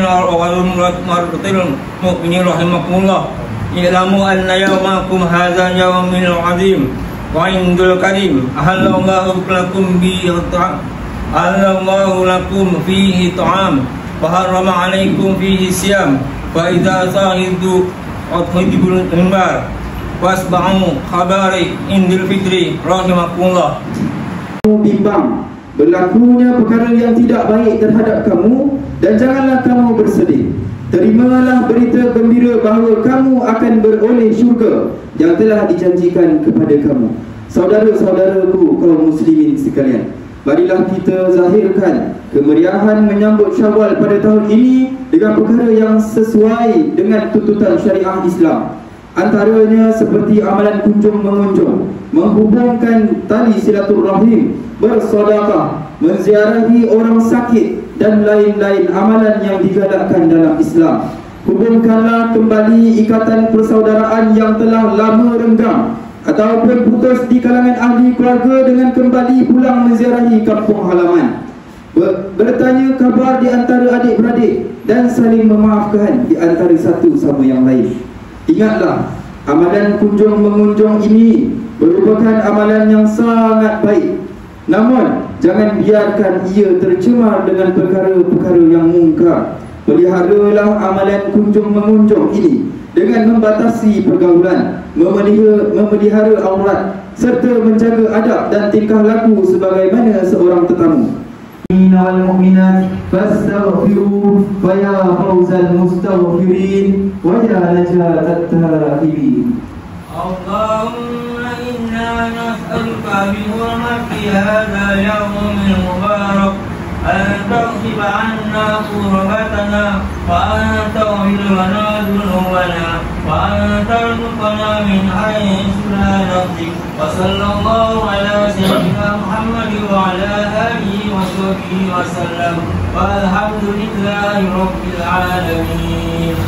martil mu'minin rahimakumullah. I'lamu anna yawmakum hadha yawmin 'azim wa indul karim ahallallahu lakum fihi ta'am wa harrama 'alaykum fihi siyam wa idza sahidu atqibul himbar wasba'u khabari indil fitri rahimakumullah. Bimbang berlakunya perkara yang tidak baik terhadap kamu, dan janganlah kamu bersedih. Terimalah berita gembira bahawa kamu akan beroleh syurga yang telah dijanjikan kepada kamu. Saudara-saudaraku kaum muslimin sekalian, marilah kita zahirkan kemeriahan menyambut Syawal pada tahun ini dengan perkara yang sesuai dengan tuntutan syariah Islam. Antaranya seperti amalan kunjung mengunjung, menghubungkan tali silaturahim, bersedekah, menziarahi orang sakit dan lain-lain amalan yang digalakkan dalam Islam. Hubungkanlah kembali ikatan persaudaraan yang telah lama renggang ataupun putus di kalangan ahli keluarga dengan kembali pulang menziarahi kampung halaman, bertanya khabar di antara adik-beradik dan saling memaafkan di antara satu sama yang lain. Ingatlah, amalan kunjung mengunjung ini merupakan amalan yang sangat baik. Namun, jangan biarkan ia tercemar dengan perkara-perkara yang mungkar. Peliharalah amalan kunjung mengunjung ini dengan membatasi pergaulan, memelihara aurat, serta menjaga adab dan tingkah laku sebagaimana seorang tetamu. والمؤمنات فاستغفروا فيا فوز المستغفرين ويا نجاة التائبين. اللهم إنا نسألك بحرمة هذا اليوم المبارك أن تغفر عنا كربتنا وأن تغفر لنا ذنوبنا وأن ترزقنا من حيث لا نحتسب. وصلى الله على سيدنا محمد وعلى آله وصحبه وسلم والحمد لله رب العالمين.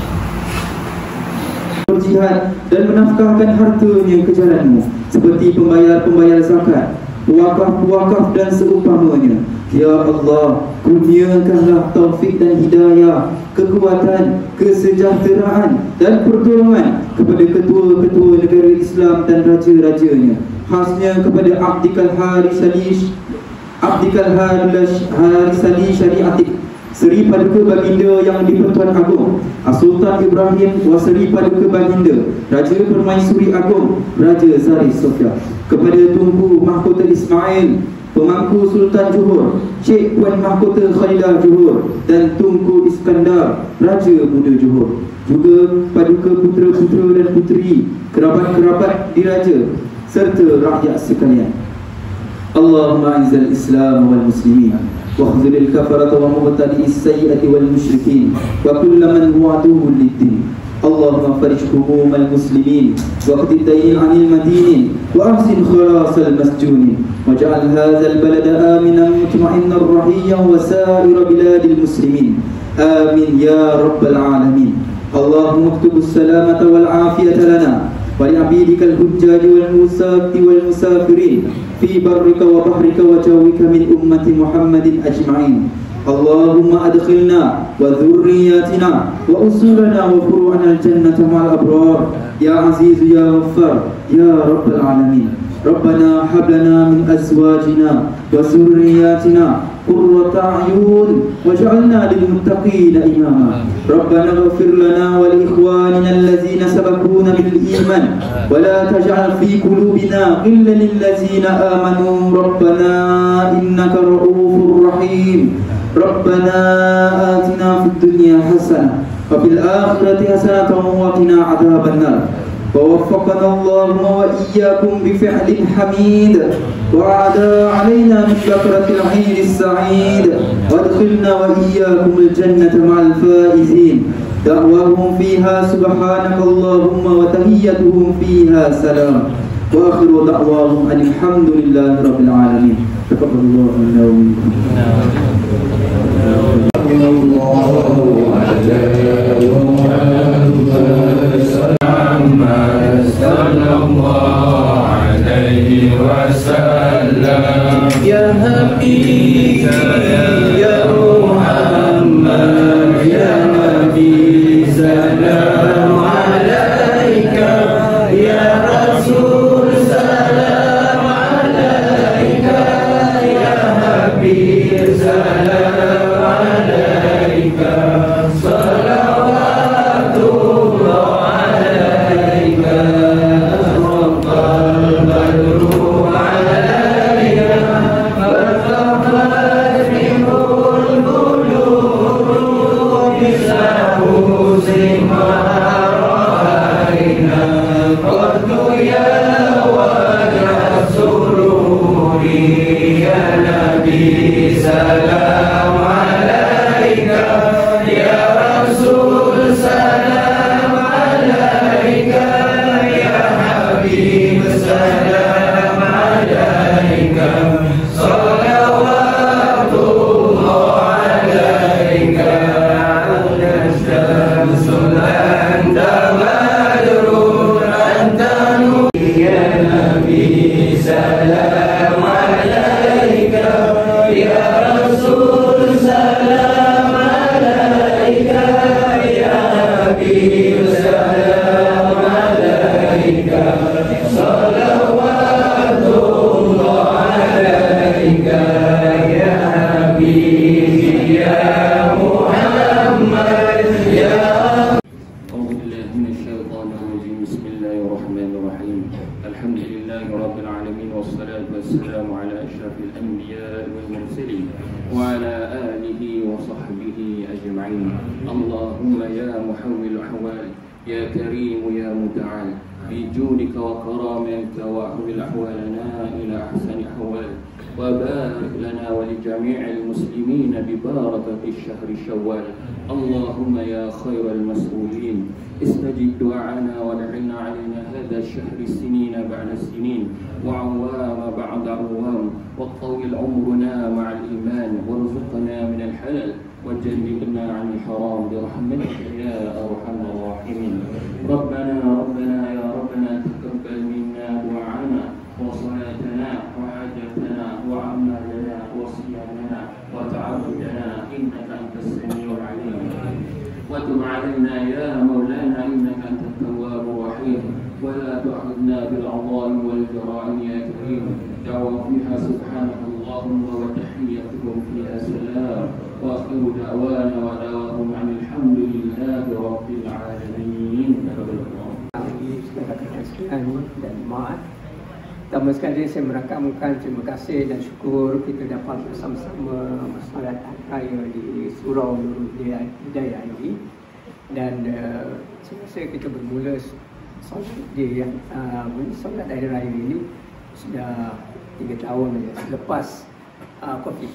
Berjihad dan menafkahkan hartanya ke jalanmu, seperti pembayar-pembayar zakat, pewakaf-pewakaf dan seumpamanya. Ya Allah, kurniakanlah taufik dan hidayah, kekuatan, kesejahteraan dan pertolongan kepada ketua-ketua negara Islam dan raja-rajanya, khasnya kepada Abdikal Harisali Syariatik, Seri Paduka Baginda yang di-Pertuan Agong Sultan Ibrahim wa Seri Paduka Baginda Raja Permaisuri Agong Raja Zarif Sofia, kepada Tunku Mahkota Ismail Pemangku Sultan Johor Cik Puan Mahkota Khalidah Johor dan Tunku Iskandar Raja Muda Johor, juga Paduka putera-putera dan puteri, kerabat-kerabat diraja serta rakyat sekalian. Allahumma izzal Islam wal muslimin واخذل الكفرة ومبتدئ السيئة والمشركين وكل من هو عدو للدين. اللهم فرج هموم المسلمين واقض الدين عن المدينين وأحسن خلاص المسجونين واجعل هذا البلد آمنا مطمئنا رخيا وسائر بلاد المسلمين. آمين يا رب العالمين. اللهم اكتب السلامة والعافية لنا ولعبيدك الحجاج والمسافرين في برك وبحرك وجوك من أمة محمد أجمعين. اللهم أدخلنا وذرياتنا وأصولنا وفروعنا الجنة مع الأبرار يا عزيز يا غفار يا رب العالمين. ربنا هب لنا من أزواجنا وذرياتنا قرة أعين واجعلنا للمتقين إماما. ربنا اغفر لنا ولإخواننا الذين سبقونا بالإيمان ولا تجعل في قلوبنا غلا للذين آمنوا ربنا إنك رؤوف رحيم. ربنا آتنا في الدنيا حسنة وفي الآخرة حسنة وقنا عذاب النار. ووفقنا اللهم وإياكم بفعل حميد وعدا علينا من بكرة العيد السعيد وادخلنا وإياكم الجنة مع الفائزين. دعواهم فيها سبحانك اللهم وتحيتهم فيها سلام وآخر دعواهم أن الحمد لله رب العالمين. تقبل الله منا ومنكم. Ya Habib ya Muhammad ya وعلى آله وصحبه أجمعين. اللهم يا محول الأحوال يا كريم يا متعال بجودك وكرامك وأحول أحوالنا إلى أحسن أحوال وبارك لنا ولجميع المسلمين ببركة الشهر شوال. اللهم يا خير المسؤولين استجب دعاءنا ودعنا علينا هذا الشهر سنين بعد سنين وعوام بعد عوام وطول عمرنا مع الإيمان وارزقنا من الحلال وجنبنا عن الحرام برحمتك يا أرحم الراحمين. ربنا يا ربنا تقبل منا دعاءنا وصلاتنا وحاجتنا وعمالنا وصيامنا وتعبدنا إنك أنت السميع العليم وتب علينا يا مولانا إنك أنت التواب الرحيم ولا تؤاخذنا بالعظائم والجرائم يا كريم. دعوة فيها سبحانك اللهم وتحيتكم فيها سلام وآخر دعوانا ودعواهم عن الحمد لله رب العالمين. Dan maaf. Pertama sekali saya merakamkan terima kasih dan syukur kita dapat bersama-sama bersolat raya di Surau Nurul Hidayah ini. Dan saya rasa kita bermula solat hari raya ini sudah 3 tahun selepas COVID,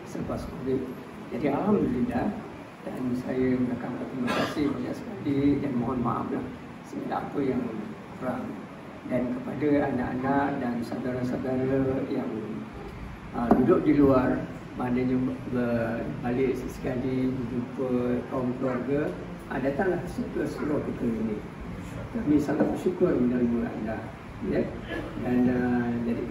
selepas COVID. Jadi alhamdulillah, dan saya merakamkan terima kasih banyak sekali dan mohon maaflah segala apa yang kurang. Dan kepada anak-anak dan saudara-saudara yang duduk di luar, maknanya balik sesekali berjumpa kaum keluarga, datanglah ke surau kita ini. Kami sangat bersyukur menerima anda, dan jadi